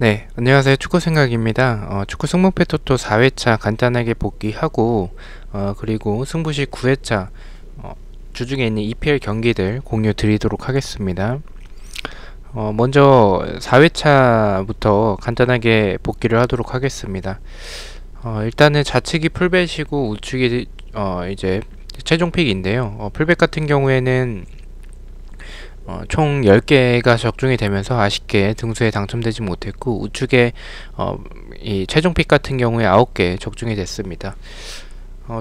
네, 안녕하세요. 축구생각입니다. 축구 승무패 토토 4회차 간단하게 복귀하고 그리고 승부시 9회차 주중에 있는 EPL 경기들 공유 드리도록 하겠습니다. 먼저 4회차부터 간단하게 복귀를 하도록 하겠습니다. 일단은 좌측이 풀백이고 우측이 이제 최종 픽인데요. 풀백 같은 경우에는 총 10개가 적중이 되면서 아쉽게 등수에 당첨되지 못했고, 우측에 이 최종 픽 같은 경우에 9개 적중이 됐습니다.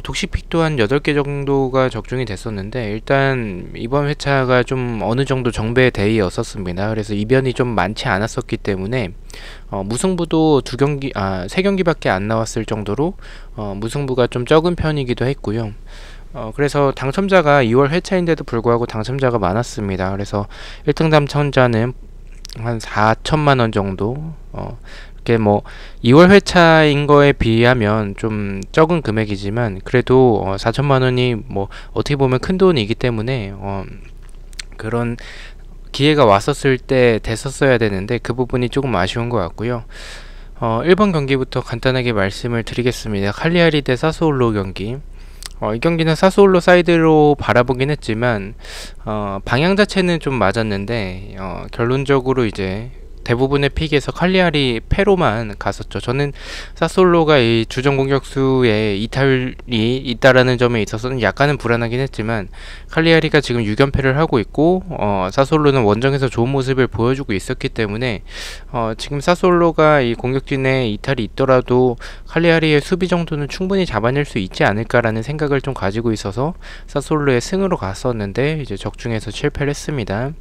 독식 픽 또한 8개 정도가 적중이 됐었는데, 일단 이번 회차가 좀 어느 정도 정배 대이였었습니다. 그래서 이변이 좀 많지 않았었기 때문에 무승부도 3경기밖에 안 나왔을 정도로 무승부가 좀 적은 편이기도 했고요. 그래서 당첨자가 2월 회차인데도 불구하고 당첨자가 많았습니다. 그래서 1등 당첨자는 한 4천만원 정도, 이렇게 뭐 2월 회차인 거에 비하면 좀 적은 금액이지만 그래도 4천만원이 뭐 어떻게 보면 큰 돈이기 때문에 그런 기회가 왔었을 때 됐었어야 되는데 그 부분이 조금 아쉬운 것 같고요. 1번 경기부터 간단하게 말씀을 드리겠습니다. 칼리아리 대 사스올로 경기. 이 경기는 사스올로 사이드로 바라보긴 했지만 방향 자체는 좀 맞았는데 결론적으로 이제 대부분의 픽에서 칼리아리 패로만 갔었죠. 저는 사스올로가 이 주전 공격수에 이탈이 있다라는 점에 있어서는 약간은 불안하긴 했지만, 칼리아리가 지금 6연패를 하고 있고 사스올로는 원정에서 좋은 모습을 보여주고 있었기 때문에 지금 사스올로가 이 공격진에 이탈이 있더라도 칼리아리의 수비 정도는 충분히 잡아낼 수 있지 않을까라는 생각을 좀 가지고 있어서 사스올로의 승으로 갔었는데 이제 적중해서 실패를 했습니다.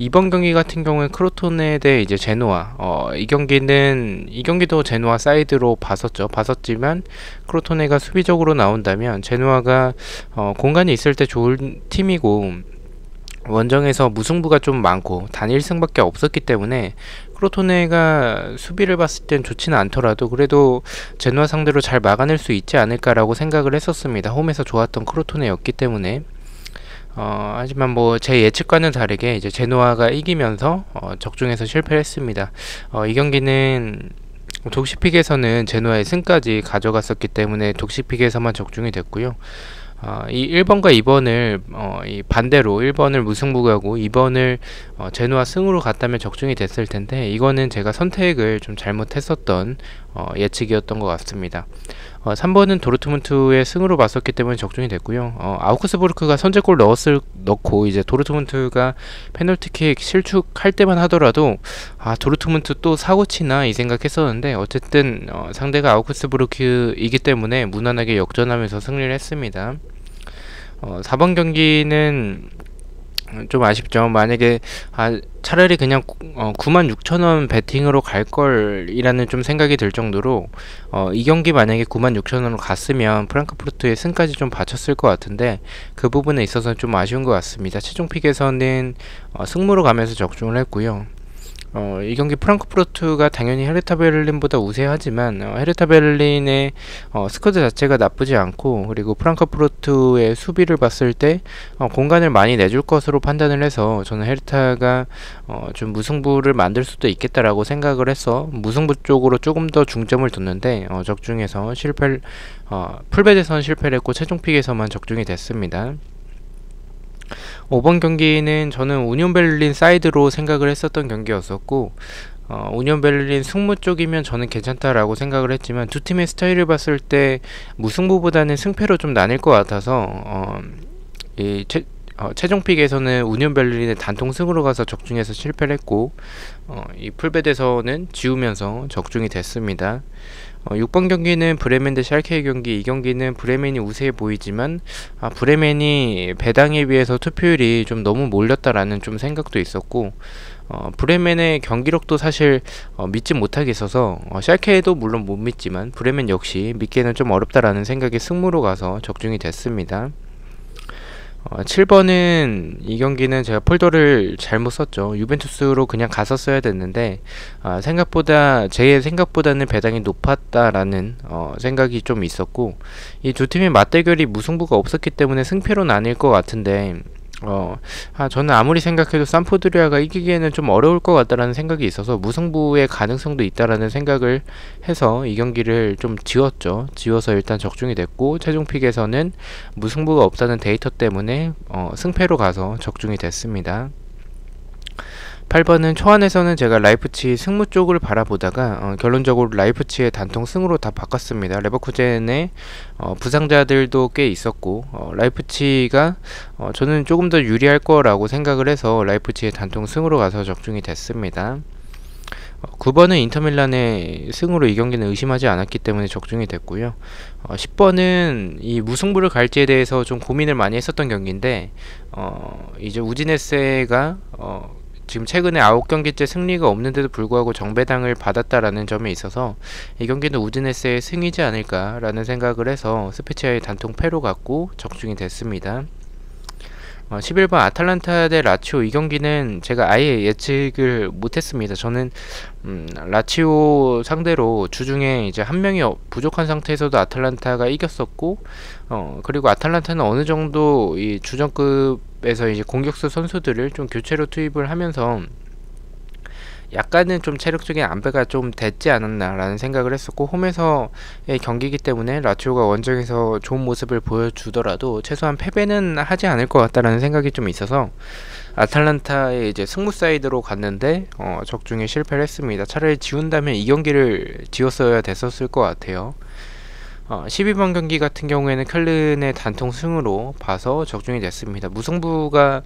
이번 경기 같은 경우에 크로토네 대 이제 제노아, 이 경기도 제노아 사이드로 봤었지만 크로토네가 수비적으로 나온다면 제노아가 공간이 있을 때 좋은 팀이고 원정에서 무승부가 좀 많고 단 1승밖에 없었기 때문에 크로토네가 수비를 봤을 땐 좋지는 않더라도 그래도 제노아 상대로 잘 막아낼 수 있지 않을까라고 생각을 했었습니다. 홈에서 좋았던 크로토네였기 때문에. 하지만 뭐 제 예측과는 다르게 이제 제노아가 이기면서 적중해서 실패했습니다. 이 경기는 독식픽에서는 제노아의 승까지 가져갔었기 때문에 독식픽에서만 적중이 됐고요. 이 1번과 2번을 이 반대로 1번을 무승부 가고 2번을 제노아 승으로 갔다면 적중이 됐을 텐데, 이거는 제가 선택을 좀 잘못했었던 예측이었던 것 같습니다. 3번은 도르트문트의 승으로 봤었기 때문에 적중이 됐고요. 아우크스부르크가 선제골 넣고 이제 도르트문트가 페널티킥 실축할 때만 하더라도 도르트문트 또 사고치나 이 생각했었는데, 어쨌든 상대가 아우크스부르크이기 때문에 무난하게 역전하면서 승리를 했습니다. 4번 경기는 좀 아쉽죠. 만약에 차라리 그냥 96,000원 베팅으로 갈걸 이라는 좀 생각이 들 정도로 이 경기 만약에 96,000원으로 갔으면 프랑크푸르트의 승까지 좀 받쳤을 것 같은데 그 부분에 있어서 좀 아쉬운 것 같습니다. 최종 픽에서는 승무로 가면서 적중을 했고요. 이 경기 프랑크푸르트가 당연히 헤르타 베를린보다 우세하지만 헤르타 베를린의 스쿼드 자체가 나쁘지 않고, 그리고 프랑크푸르트의 수비를 봤을 때 공간을 많이 내줄 것으로 판단을 해서 저는 헤르타가 좀 무승부를 만들 수도 있겠다라고 생각을 해서 무승부 쪽으로 조금 더 중점을 뒀는데 적중해서 풀베드에서는 실패를 했고 최종 픽에서만 적중이 됐습니다. 5번 경기는 저는 우니온 베를린 사이드로 생각을 했었던 경기였었고, 우니온 베를린 승무 쪽이면 저는 괜찮다라고 생각을 했지만 두 팀의 스타일을 봤을 때 무승부보다는 승패로 좀 나뉠 것 같아서 최종 픽에서는 우니온 베를린의 단통 승으로 가서 적중해서 실패를 했고, 이 풀베드에서는 지우면서 적중이 됐습니다. 6번 경기는 브레멘 대 샬케의 경기. 이 경기는 브레멘이 우세해 보이지만 브레멘이 배당에 비해서 투표율이 좀 너무 몰렸다라는 좀 생각도 있었고, 브레멘의 경기력도 사실 믿지 못하겠어서 샬케도 물론 못 믿지만 브레멘 역시 믿기에는 좀 어렵다라는 생각에 승무로 가서 적중이 됐습니다. 7번은 이 경기는 제가 폴더를 잘못 썼죠. 유벤투스로 그냥 갔었어야 됐는데 제 생각보다는 배당이 높았다라는 생각이 좀 있었고, 이 두 팀의 맞대결이 무승부가 없었기 때문에 승패로 나뉠 것 같은데 저는 아무리 생각해도 삼프도리아가 이기기에는 좀 어려울 것 같다라는 생각이 있어서 무승부의 가능성도 있다라는 생각을 해서 이 경기를 좀 지웠죠. 지워서 일단 적중이 됐고, 최종 픽에서는 무승부가 없다는 데이터 때문에 승패로 가서 적중이 됐습니다. 8번은 초안에서는 제가 라이프치 승무 쪽을 바라보다가 결론적으로 라이프치의 단통 승으로 다 바꿨습니다. 레버쿠젠의 부상자들도 꽤 있었고, 라이프치가 저는 조금 더 유리할 거라고 생각을 해서 라이프치의 단통 승으로 가서 적중이 됐습니다. 9번은 인터밀란의 승으로 이 경기는 의심하지 않았기 때문에 적중이 됐고요. 10번은 이 무승부를 갈지에 대해서 좀 고민을 많이 했었던 경기인데, 이제 우디네세가 지금 최근에 9경기째 승리가 없는데도 불구하고 정배당을 받았다라는 점에 있어서 이 경기는 우디네세의 승이지 않을까라는 생각을 해서 스페치아의 단통 패로 갔고 적중이 됐습니다. 11번 아탈란타 대 라치오, 이 경기는 제가 아예 예측을 못했습니다. 저는 라치오 상대로 주중에 이제 한 명이 부족한 상태에서도 아탈란타가 이겼었고, 그리고 아탈란타는 어느 정도 이 주전급에서 이제 공격수 선수들을 좀 교체로 투입을 하면서 약간은 좀 체력적인 안배가 좀 됐지 않았나라는 생각을 했었고, 홈에서의 경기이기 때문에 라치오가 원정에서 좋은 모습을 보여주더라도 최소한 패배는 하지 않을 것 같다라는 생각이 좀 있어서 아탈란타의 이제 승무 사이드로 갔는데 적중에 실패를 했습니다. 차라리 지운다면 이 경기를 지웠어야 됐었을 것 같아요. 12번 경기 같은 경우에는 켈른의 단통 승으로 봐서 적중이 됐습니다. 무승부가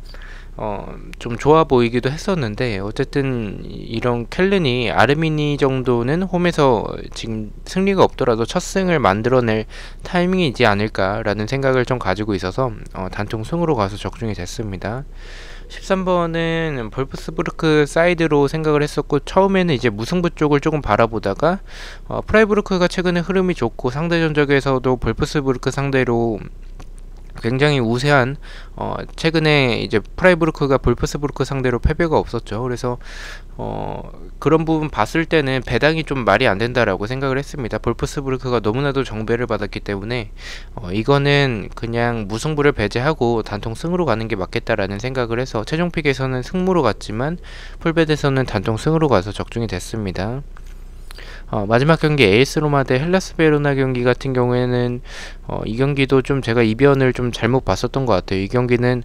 좀 좋아 보이기도 했었는데, 어쨌든 이런 켈른이 아르미니 정도는 홈에서 지금 승리가 없더라도 첫 승을 만들어낼 타이밍이지 않을까라는 생각을 좀 가지고 있어서 단통 승으로 가서 적중이 됐습니다. 13번은 볼프스부르크 사이드로 생각을 했었고, 처음에는 이제 무승부 쪽을 조금 바라보다가 프라이부르크가 최근에 흐름이 좋고 상대 전적에서도 볼프스부르크 상대로 굉장히 우세한 최근에 이제 프라이부르크가 볼프스부르크 상대로 패배가 없었죠. 그래서 그런 부분 봤을 때는 배당이 좀 말이 안 된다라고 생각을 했습니다. 볼프스부르크가 너무나도 정배를 받았기 때문에 이거는 그냥 무승부를 배제하고 단통 승으로 가는 게 맞겠다라는 생각을 해서 최종 픽에서는 승무로 갔지만 풀벳에서는 단통 승으로 가서 적중이 됐습니다. 마지막 경기 AS 로마 대 헬라스 베로나 경기 같은 경우에는 이 경기도 좀 제가 이변을 좀 잘못 봤었던 것 같아요. 이 경기는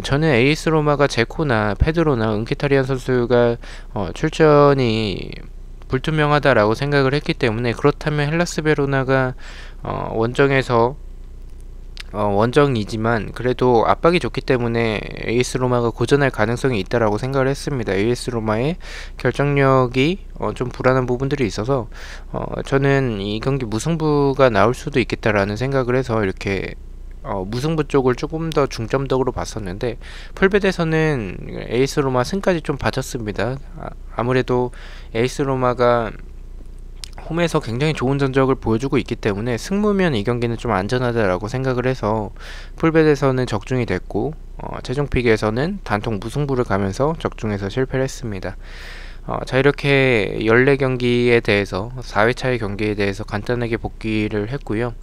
저는 AS 로마가 제코나 페드로나 은키타리안 선수가 출전이 불투명하다라고 생각을 했기 때문에, 그렇다면 헬라스 베로나가 원정에서 원정이지만 그래도 압박이 좋기 때문에 AS 로마가 고전할 가능성이 있다라고 생각을 했습니다. AS 로마의 결정력이 좀 불안한 부분들이 있어서 저는 이 경기 무승부가 나올 수도 있겠다라는 생각을 해서 이렇게 무승부 쪽을 조금 더 중점적으로 봤었는데, 풀벳에서는 에이스 로마 승까지 좀 봐줬습니다. 아무래도 에이스 로마가 홈에서 굉장히 좋은 전적을 보여주고 있기 때문에 승무면 이 경기는 좀 안전하다라고 생각을 해서 풀벳에서는 적중이 됐고, 최종 픽에서는 단통 무승부를 가면서 적중해서 실패를 했습니다. 자, 이렇게 14경기에 대해서 4회차의 경기에 대해서 간단하게 복귀를 했고요.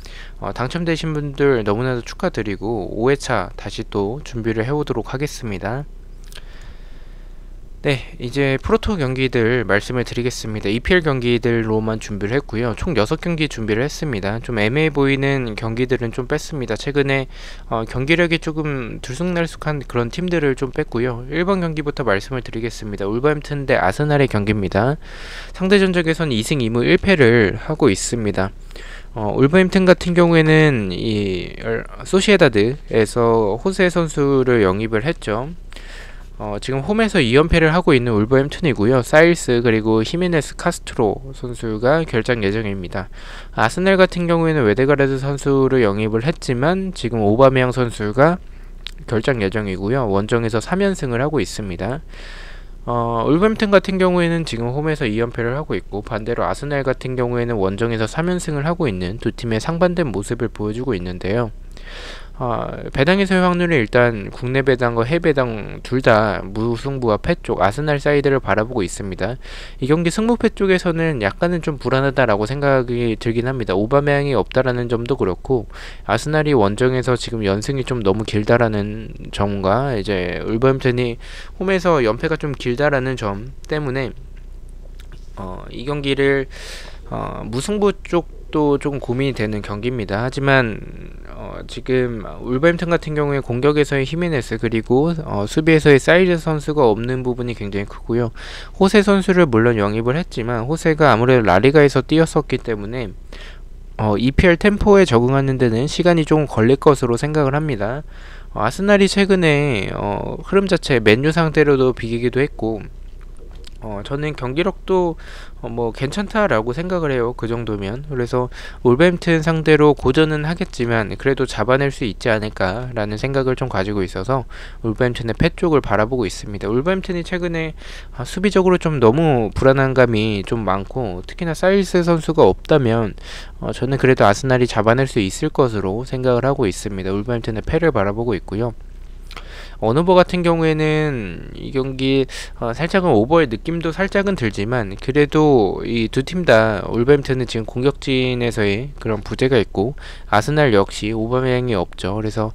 당첨되신 분들 너무나도 축하드리고 5회차 다시 또 준비를 해오도록 하겠습니다. 네, 이제 프로토 경기들 말씀을 드리겠습니다. EPL 경기들로만 준비를 했고요. 총 6경기 준비를 했습니다. 좀 애매해 보이는 경기들은 좀 뺐습니다. 최근에 경기력이 조금 들쑥날쑥한 그런 팀들을 좀 뺐고요. 1번 경기부터 말씀을 드리겠습니다. 울버햄튼 대 아스날의 경기입니다. 상대 전적에선 2승 2무 1패를 하고 있습니다. 울버햄튼 같은 경우에는 이 소시에다드에서 호세 선수를 영입을 했죠. 지금 홈에서 2연패를 하고 있는 울버햄튼이고요. 사일스 그리고 히메네스 카스트로 선수가 결장 예정입니다. 아스날 같은 경우에는 웨데가르드 선수를 영입을 했지만 지금 오바메양 선수가 결장 예정이고요. 원정에서 3연승을 하고 있습니다. 울버햄튼 같은 경우에는 지금 홈에서 2연패를 하고 있고, 반대로 아스날 같은 경우에는 원정에서 3연승을 하고 있는 두 팀의 상반된 모습을 보여주고 있는데요. 배당에서의 확률은 일단 국내 배당과 해외 배당 둘 다 무승부와 패 쪽 아스날 사이드를 바라보고 있습니다. 이 경기 승부패 쪽에서는 약간은 좀 불안하다라고 생각이 들긴 합니다. 오바메양이 없다라는 점도 그렇고 아스날이 원정에서 지금 연승이 좀 너무 길다라는 점과 이제 울버햄튼이 홈에서 연패가 좀 길다라는 점 때문에 이 경기를 무승부 쪽도 좀 고민이 되는 경기입니다. 하지만 지금 울버햄튼 같은 경우에 공격에서의 히메네스 그리고 수비에서의 사이즈 선수가 없는 부분이 굉장히 크고요. 호세 선수를 물론 영입을 했지만 호세가 아무래도 라리가에서 뛰었었기 때문에 EPL 템포에 적응하는 데는 시간이 좀 걸릴 것으로 생각을 합니다. 아스날이 최근에 흐름 자체 맨유 상대로도 비기기도 했고 저는 경기력도 뭐 괜찮다라고 생각을 해요. 그 정도면. 그래서 울버햄튼 상대로 고전은 하겠지만 그래도 잡아낼 수 있지 않을까라는 생각을 좀 가지고 있어서 울버햄튼의 패 쪽을 바라보고 있습니다. 울버햄튼이 최근에 수비적으로 좀 너무 불안한 감이 좀 많고 특히나 사일스 선수가 없다면 저는 그래도 아스날이 잡아낼 수 있을 것으로 생각을 하고 있습니다. 울버햄튼의 패를 바라보고 있고요. 언어버 같은 경우에는 이 경기 살짝은 오버의 느낌도 살짝은 들지만 그래도 이 두 팀 다 울버햄튼은 지금 공격진에서의 그런 부재가 있고 아스날 역시 오바메양이 없죠. 그래서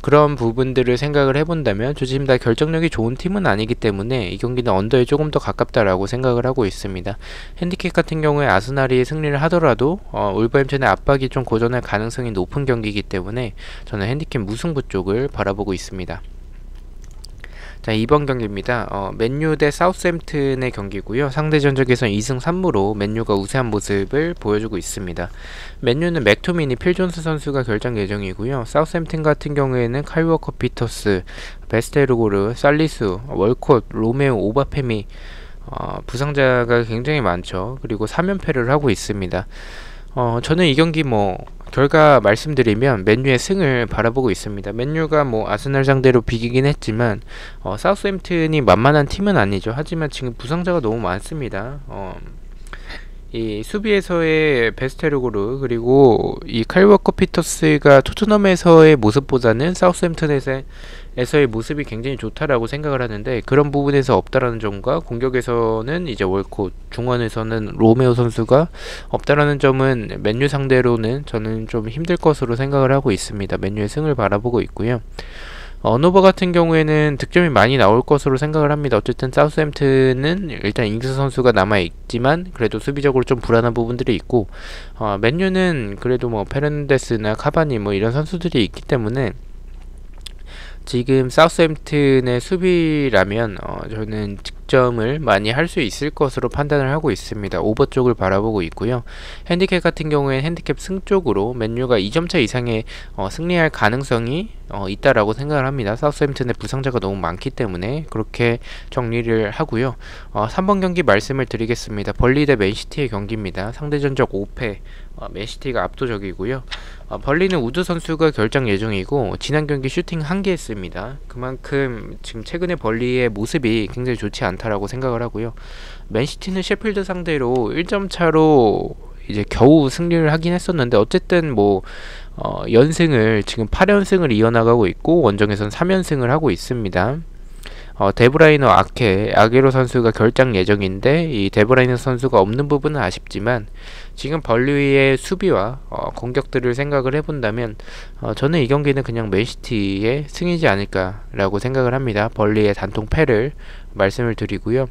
그런 부분들을 생각을 해본다면 두 팀 다 결정력이 좋은 팀은 아니기 때문에 이 경기는 언더에 조금 더 가깝다라고 생각을 하고 있습니다. 핸디캡 같은 경우에 아스날이 승리를 하더라도 울버햄튼의 압박이 좀 고전할 가능성이 높은 경기이기 때문에 저는 핸디캡 무승부 쪽을 바라보고 있습니다. 자, 이번 경기입니다. 맨유 대 사우스햄튼의 경기고요. 상대 전적에서는 2승 3무로 맨유가 우세한 모습을 보여주고 있습니다. 맨유는 맥토미니, 필존스 선수가 결정 예정이고요. 사우스햄튼 같은 경우에는 칼 워커 피터스, 베스테르고르, 살리수, 월콧, 로메오, 오바페미 부상자가 굉장히 많죠. 그리고 3연패를 하고 있습니다. 저는 이 경기 결과 말씀드리면 맨유의 승을 바라보고 있습니다. 맨유가 아스날 상대로 비기긴 했지만 사우스햄튼이 만만한 팀은 아니죠. 하지만 지금 부상자가 너무 많습니다. 이 수비에서의 베스테르고르 그리고 이 칼워커 피터스가 토트넘에서의 모습보다는 사우스햄튼에서의 모습이 굉장히 좋다라고 생각을 하는데 그런 부분에서 없다라는 점과 공격에서는 이제 월콧, 중원에서는 로메오 선수가 없다라는 점은 맨유 상대로는 저는 좀 힘들 것으로 생각을 하고 있습니다. 맨유의 승을 바라보고 있고요. 언어버 같은 경우에는 득점이 많이 나올 것으로 생각을 합니다. 어쨌든 사우스햄튼은 일단 잉스 선수가 남아있지만 그래도 수비적으로 좀 불안한 부분들이 있고 맨유는 그래도 페르난데스나 카바니 이런 선수들이 있기 때문에 지금 사우스햄튼의 수비라면 저는 득점을 많이 할 수 있을 것으로 판단을 하고 있습니다. 오버 쪽을 바라보고 있고요. 핸디캡 같은 경우에는 핸디캡 승 쪽으로 맨유가 2점차 이상의 승리할 가능성이 있다라고 생각을 합니다. 사우스햄튼의 부상자가 너무 많기 때문에 그렇게 정리를 하고요. 3번 경기 말씀을 드리겠습니다. 벌리 대 맨시티의 경기입니다. 상대 전적 5패 맨시티가 압도적이고요. 벌리는 우드 선수가 결정 예정이고 지난 경기 슈팅 1개 했습니다. 그만큼 지금 최근에 벌리의 모습이 굉장히 좋지 않다라고 생각을 하고요. 맨시티는 셰필드 상대로 1점 차로 이제 겨우 승리를 하긴 했었는데 어쨌든 연승을 지금 8연승을 이어나가고 있고 원정에선 3연승을 하고 있습니다. 데브라이너, 아게로 선수가 결장 예정인데 이 데브라이너 선수가 없는 부분은 아쉽지만 지금 벌리의 수비와 공격들을 생각을 해본다면 저는 이 경기는 그냥 맨시티의 승이지 않을까라고 생각을 합니다. 벌리의 단통 패를 말씀을 드리고요.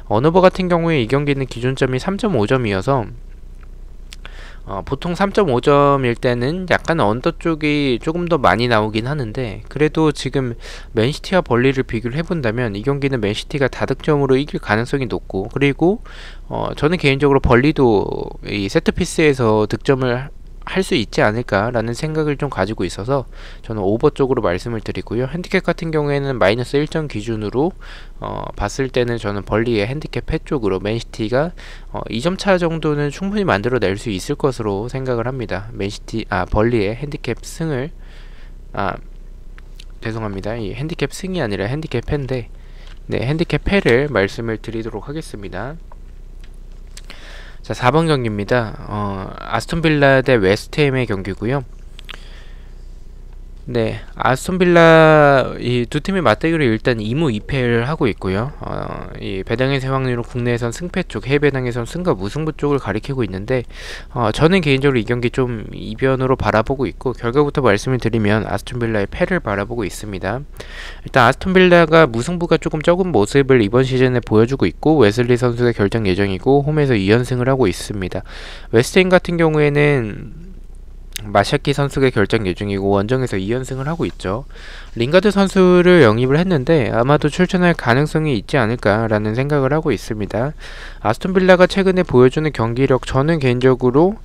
언어버 같은 경우에 이 경기는 기준점이 3.5점이어서 보통 3.5점일 때는 약간 언더 쪽이 조금 더 많이 나오긴 하는데 그래도 지금 맨시티와 벌리를 비교를 해본다면 이 경기는 맨시티가 다득점으로 이길 가능성이 높고 그리고 저는 개인적으로 벌리도 이 세트피스에서 득점을 할 수 있지 않을까라는 생각을 좀 가지고 있어서 저는 오버 쪽으로 말씀을 드리고요. 핸디캡 같은 경우에는 마이너스 1점 기준으로 봤을 때는 저는 벌리의 핸디캡 패 쪽으로 맨시티가 2점 차 정도는 충분히 만들어낼 수 있을 것으로 생각을 합니다. 벌리의 핸디캡 승을 죄송합니다. 이 핸디캡 승이 아니라 핸디캡 패인데 핸디캡 패를 말씀을 드리도록 하겠습니다. 자, 4번 경기입니다. 아스톤 빌라 대 웨스트햄의 경기고요. 네, 아스톤 빌라 이 두 팀의 맞대결을 일단 2무 2패를 하고 있고요. 이 배당의 확률은 국내에선 승패 쪽, 해외 배당에선 승과 무승부 쪽을 가리키고 있는데, 저는 개인적으로 이 경기 좀 이변으로 바라보고 있고, 결과부터 말씀을 드리면 아스톤 빌라의 패를 바라보고 있습니다. 일단 아스톤 빌라가 무승부가 조금 적은 모습을 이번 시즌에 보여주고 있고, 웨슬리 선수가 결정 예정이고 홈에서 2연승을 하고 있습니다. 웨스트햄 같은 경우에는 마샤키 선수가 결정 예정이고 원정에서 2연승을 하고 있죠. 링가드 선수를 영입을 했는데 아마도 출전할 가능성이 있지 않을까라는 생각을 하고 있습니다. 아스톤 빌라가 최근에 보여주는 경기력, 저는 개인적으로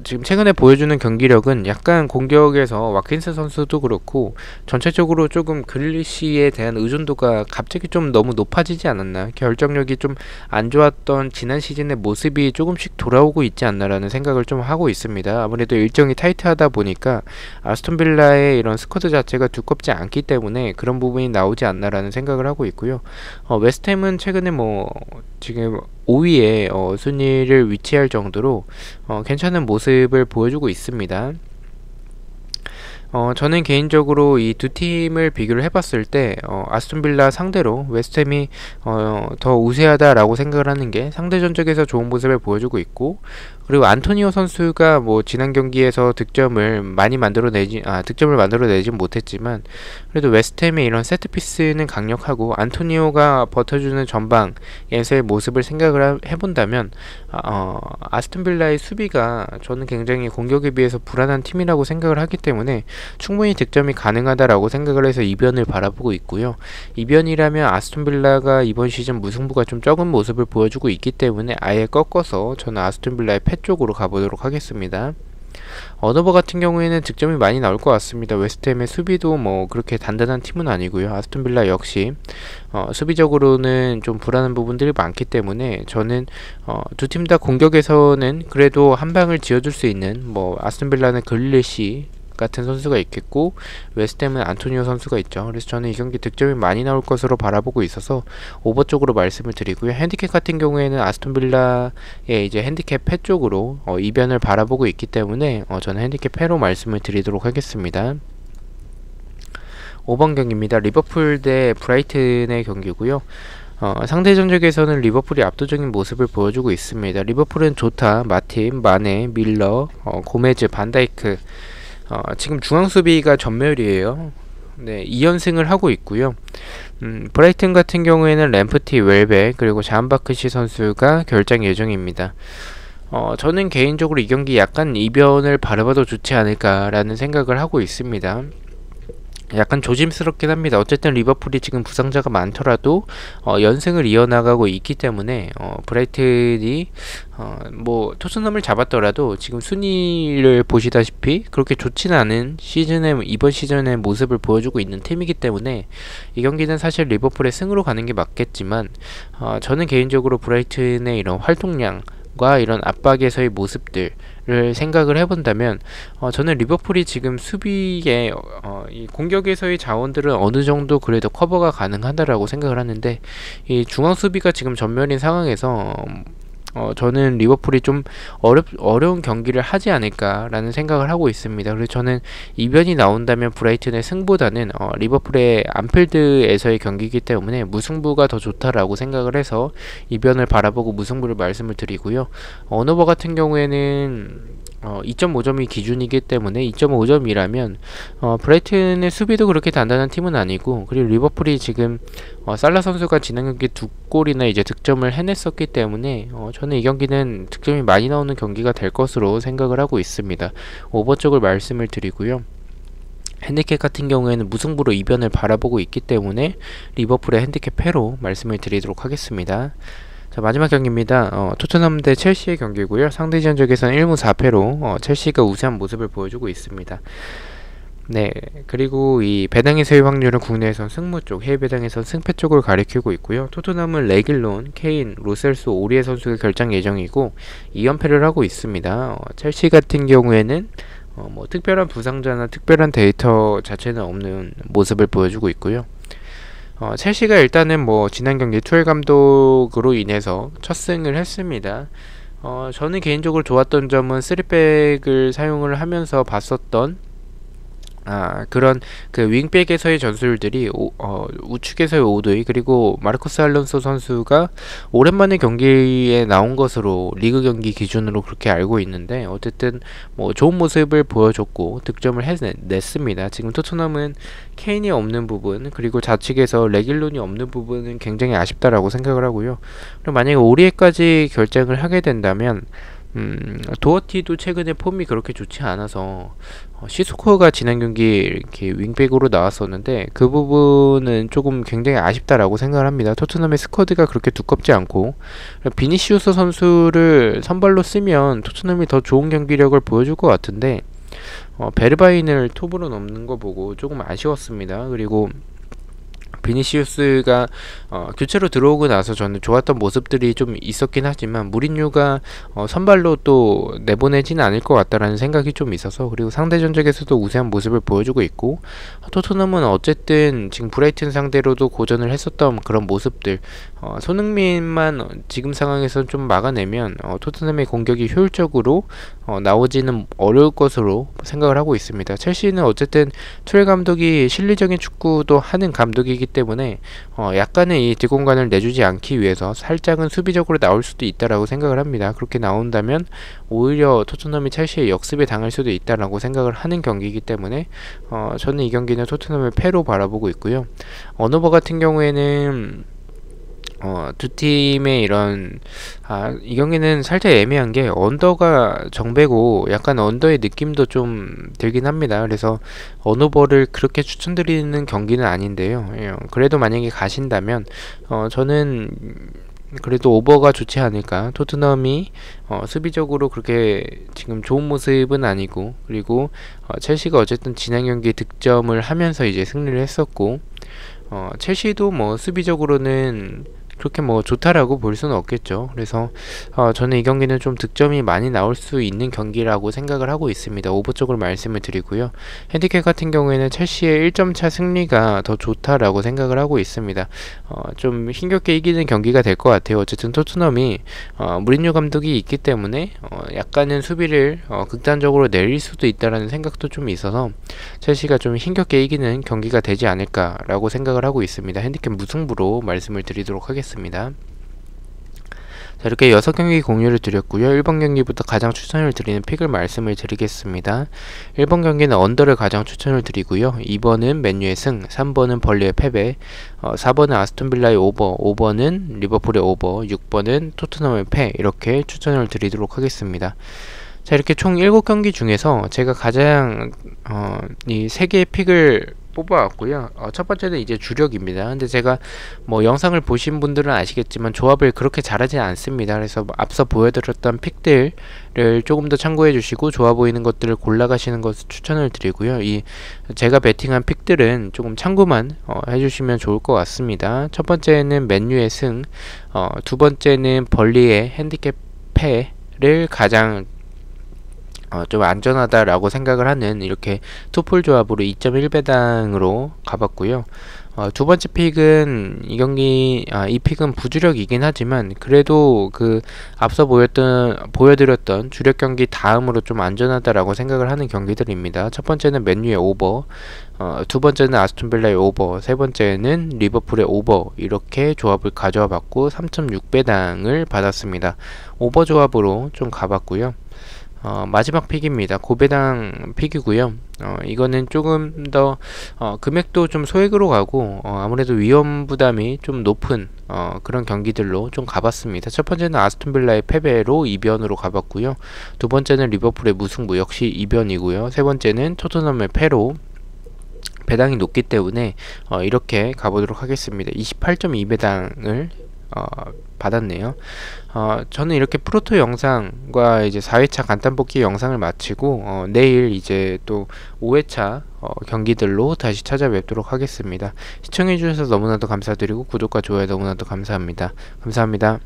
지금 최근에 보여주는 경기력은 약간 공격에서 와킨스 선수도 그렇고 전체적으로 조금 그릴리시에 대한 의존도가 갑자기 좀 너무 높아지지 않았나, 결정력이 좀 안 좋았던 지난 시즌의 모습이 조금씩 돌아오고 있지 않나라는 생각을 좀 하고 있습니다. 아무래도 일정이 타이트하다 보니까 아스톤 빌라의 이런 스쿼드 자체가 두껍지 않기 때문에 그런 부분이 나오지 않나라는 생각을 하고 있고요. 웨스트햄은 최근에 뭐 지금 5위에 순위를 위치할 정도로 괜찮은 모습을 보여주고 있습니다. 저는 개인적으로 이 두 팀을 비교를 해봤을 때 아스톤 빌라 상대로 웨스트햄이 더 우세하다라고 생각을 하는 게, 상대 전적에서 좋은 모습을 보여주고 있고, 그리고 안토니오 선수가 뭐 지난 경기에서 득점을 만들어내진 못했지만 그래도 웨스트햄의 이런 세트피스는 강력하고 안토니오가 버텨주는 전방에서의 모습을 생각을 해본다면 아스톤 빌라의 수비가 저는 굉장히 공격에 비해서 불안한 팀이라고 생각을 하기 때문에 충분히 득점이 가능하다라고 생각을 해서 이변을 바라보고 있고요. 이변이라면 아스톤 빌라가 이번 시즌 무승부가 좀 적은 모습을 보여주고 있기 때문에 아예 꺾어서 저는 아스톤 빌라의 패 쪽으로 가보도록 하겠습니다. 어너버 같은 경우에는 득점이 많이 나올 것 같습니다. 웨스트햄의 수비도 뭐 그렇게 단단한 팀은 아니고요. 아스톤 빌라 역시 수비적으로는 좀 불안한 부분들이 많기 때문에 저는 두 팀 다 공격에서는 그래도 한 방을 지어줄 수 있는, 뭐 아스톤 빌라는 글리시 같은 선수가 있겠고 웨스트햄은 안토니오 선수가 있죠. 그래서 저는 이 경기 득점이 많이 나올 것으로 바라보고 있어서 오버 쪽으로 말씀을 드리고요. 핸디캡 같은 경우에는 아스톤 빌라의 이제 핸디캡 패 쪽으로 이변을 바라보고 있기 때문에 저는 핸디캡 패로 말씀을 드리도록 하겠습니다. 5번 경기입니다. 리버풀 대 브라이튼의 경기고요. 상대 전적에서는 리버풀이 압도적인 모습을 보여주고 있습니다. 리버풀은 조타, 마틴, 마네, 밀러, 고메즈, 반다이크, 지금 중앙 수비가 전멸이에요. 네, 2연승을 하고 있고요. 브라이튼 같은 경우에는 램프티, 웰베, 그리고 잔바크시 선수가 결장 예정입니다. 저는 개인적으로 이 경기 약간 이변을 바라봐도 좋지 않을까라는 생각을 하고 있습니다. 약간 조심스럽긴 합니다. 어쨌든 리버풀이 지금 부상자가 많더라도 연승을 이어나가고 있기 때문에 브라이튼이 뭐 토트넘을 잡았더라도 지금 순위를 보시다시피 그렇게 좋지는 않은 이번 시즌의 모습을 보여주고 있는 팀이기 때문에 이 경기는 사실 리버풀의 승으로 가는 게 맞겠지만 저는 개인적으로 브라이튼의 이런 활동량 과 이런 압박에서의 모습들을 생각을 해본다면 저는 리버풀이 지금 수비에 이 공격에서의 자원들은 어느 정도 그래도 커버가 가능하다라고 생각을 하는데, 이 중앙 수비가 지금 전멸인 상황에서 저는 리버풀이 좀 어려운 경기를 하지 않을까라는 생각을 하고 있습니다. 그래서 저는 이변이 나온다면 브라이튼의 승보다는 리버풀의 안필드에서의 경기이기 때문에 무승부가 더 좋다라고 생각을 해서 이변을 바라보고 무승부를 말씀을 드리고요. 어너버 같은 경우에는 2.5점이 기준이기 때문에 2.5점이라면 브라이튼의 수비도 그렇게 단단한 팀은 아니고, 그리고 리버풀이 지금 살라 선수가 지난 경기 2골이나 이제 득점을 해냈었기 때문에 저는 이 경기는 득점이 많이 나오는 경기가 될 것으로 생각을 하고 있습니다. 오버 쪽을 말씀을 드리고요. 핸디캡 같은 경우에는 무승부로 이변을 바라보고 있기 때문에 리버풀의 핸디캡 패로 말씀을 드리도록 하겠습니다. 자, 마지막 경기입니다. 토트넘 대 첼시의 경기고요. 상대 전적에서는 1무 4패로 첼시가 우세한 모습을 보여주고 있습니다. 네, 그리고 이 배당의 소유 확률은 국내에선 승무 쪽, 해외 배당에선 승패 쪽을 가리키고 있고요. 토트넘은 레길론, 케인, 로셀소, 오리에 선수가 결장 예정이고 2연패를 하고 있습니다. 첼시 같은 경우에는 뭐 특별한 부상자나 특별한 데이터 자체는 없는 모습을 보여주고 있고요. 첼시가 일단은 뭐 지난 경기 투엘 감독으로 인해서 첫 승을 했습니다. 저는 개인적으로 좋았던 점은 3백을 사용을 하면서 봤었던 그런 그 윙백에서의 전술들이 우측에서의 오도이 그리고 마르코스 알론소 선수가 오랜만에 경기에 나온 것으로 리그 경기 기준으로 그렇게 알고 있는데 어쨌든 뭐 좋은 모습을 보여줬고 득점을 해냈습니다. 지금 토트넘은 케인이 없는 부분 그리고 좌측에서 레길론이 없는 부분은 굉장히 아쉽다라고 생각을 하고요. 그리고 만약에 오리에까지 결정을 하게 된다면 도어티도 최근에 폼이 그렇게 좋지 않아서 시소코가 지난 경기 이렇게 윙백으로 나왔었는데 그 부분은 조금 굉장히 아쉽다라고 생각을 합니다. 토트넘의 스쿼드가 그렇게 두껍지 않고 비니시우스 선수를 선발로 쓰면 토트넘이 더 좋은 경기력을 보여줄 것 같은데 베르바인을 톱으로 넘는 거 보고 조금 아쉬웠습니다. 그리고 비니시우스가 교체로 들어오고 나서 저는 좋았던 모습들이 좀 있었긴 하지만 무리뉴가 선발로 또 내보내지는 않을 것 같다라는 생각이 좀 있어서 그리고 상대 전적에서도 우세한 모습을 보여주고 있고 토트넘은 어쨌든 지금 브라이튼 상대로도 고전을 했었던 그런 모습들 손흥민만 지금 상황에서 좀 막아내면 토트넘의 공격이 효율적으로 나오지는 어려울 것으로 생각을 하고 있습니다. 첼시는 어쨌든 투엘 감독이 실리적인 축구도 하는 감독이기 때문에 약간의 이 뒷공간을 내주지 않기 위해서 살짝은 수비적으로 나올 수도 있다라고 생각을 합니다. 그렇게 나온다면 오히려 토트넘이 첼시의 역습에 당할 수도 있다라고 생각을 하는 경기이기 때문에 저는 이 경기는 토트넘의 패로 바라보고 있고요. 언어버 같은 경우에는 두 팀의 이런 이 경기는 살짝 애매한 게 언더가 정배고 약간 언더의 느낌도 좀 들긴 합니다. 그래서 언어버를 그렇게 추천드리는 경기는 아닌데요. 그래도 만약에 가신다면 저는 그래도 오버가 좋지 않을까. 토트넘이 수비적으로 그렇게 지금 좋은 모습은 아니고 그리고 첼시가 어쨌든 지난 경기에 득점을 하면서 이제 승리를 했었고 첼시도 뭐 수비적으로는 그렇게 뭐 좋다라고 볼 수는 없겠죠. 그래서 저는 이 경기는 좀 득점이 많이 나올 수 있는 경기라고 생각을 하고 있습니다. 오버 쪽으로 말씀을 드리고요. 핸디캡 같은 경우에는 첼시의 1점차 승리가 더 좋다라고 생각을 하고 있습니다. 좀 힘겹게 이기는 경기가 될 것 같아요. 어쨌든 토트넘이 무리뉴 감독이 있기 때문에 약간은 수비를 극단적으로 내릴 수도 있다라는 생각도 좀 있어서 첼시가 좀 힘겹게 이기는 경기가 되지 않을까라고 생각을 하고 있습니다. 핸디캡 무승부로 말씀을 드리도록 하겠습니다. 자, 이렇게 6경기 공유를 드렸고요. 1번 경기부터 가장 추천을 드리는 픽을 말씀을 드리겠습니다. 1번 경기는 언더를 가장 추천을 드리고요. 2번은 맨유의 승, 3번은 벌리의 패배, 4번은 아스톤빌라의 오버, 5번은 리버풀의 오버, 6번은 토트넘의 패 이렇게 추천을 드리도록 하겠습니다. 자, 이렇게 총 7경기 중에서 제가 가장 이 3개의 픽을 뽑아왔고요. 첫 번째는 이제 주력입니다. 근데 제가 뭐 영상을 보신 분들은 아시겠지만 조합을 그렇게 잘하지 않습니다. 그래서 앞서 보여드렸던 픽들을 조금 더 참고해 주시고 좋아 보이는 것들을 골라가시는 것을 추천을 드리고요. 이 제가 베팅한 픽들은 조금 참고만 해주시면 좋을 것 같습니다. 첫 번째는 맨유의 승, 두 번째는 벌리의 핸디캡 패를 가장 좀 안전하다라고 생각을 하는 이렇게 투폴 조합으로 2.1배당으로 가봤고요. 두 번째 픽은 이 픽은 부주력이긴 하지만 그래도 그 앞서 보여드렸던 주력 경기 다음으로 좀 안전하다라고 생각을 하는 경기들입니다. 첫 번째는 맨유의 오버, 두 번째는 아스톤빌라의 오버, 세 번째는 리버풀의 오버 이렇게 조합을 가져와 봤고 3.6배당을 받았습니다. 오버 조합으로 좀 가봤고요. 마지막 픽입니다. 고배당 픽이고요. 이거는 조금 더 금액도 좀 소액으로 가고 아무래도 위험 부담이 좀 높은 그런 경기들로 좀 가봤습니다. 첫 번째는 아스톤빌라의 패배로 2변으로 가봤고요. 두 번째는 리버풀의 무승부 역시 2변이고요. 세 번째는 토트넘의 패로 배당이 높기 때문에 이렇게 가보도록 하겠습니다. 28.2배당을 받았네요. 저는 이렇게 프로토 영상과 이제 4회차 간단 뽑기 영상을 마치고 내일 이제 또 5회차 경기들로 다시 찾아뵙도록 하겠습니다. 시청해주셔서 너무나도 감사드리고 구독과 좋아요 너무나도 감사합니다. 감사합니다.